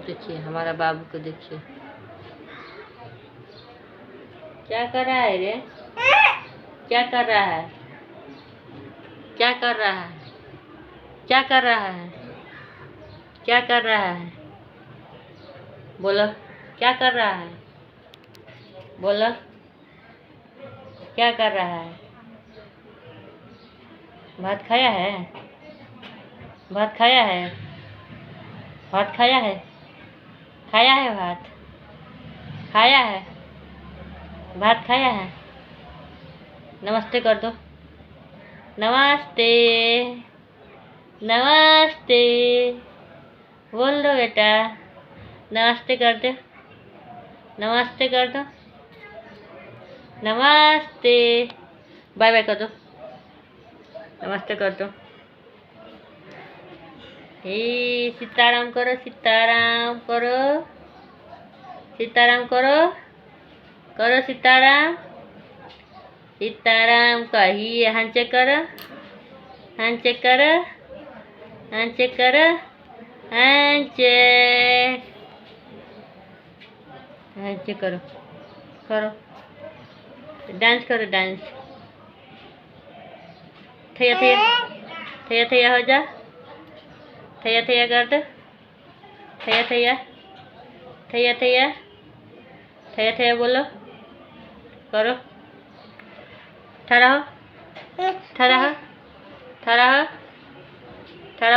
देखिए हमारा बाबू को देखिए क्या कर रहा है रे। क्या कर रहा है, क्या कर रहा है, क्या कर रहा है, क्या कर रहा है, बोलो क्या कर रहा है, बोलो क्या कर रहा है। भात खाया है, भात खाया है, भात खाया है, खाया है भात, खाया है, भात खाया है। नमस्ते कर दो, नमस्ते, नमस्ते बोल दो बेटा, नमस्ते कर दो, नमस्ते कर दो, नमस्ते, बाय बाय कर दो, नमस्ते कर दो। हे सीताराम करो, सीताराम करो, सीताराम करो, करो सीताराम, सीताराम कहिए। हैंडशेक करो, हैंडशेक करो, हैंडशेक करो, हैंडशेक, हैंडशेक करो, करो डांस करो, डांस थैया थैया, थैया थैया हो जा, थैया थैया कर दो, थैया थैया, थैया थैया, थैया थैया बोलो, करो, ठहरा हो, ठहरा हो, ठहरा हो।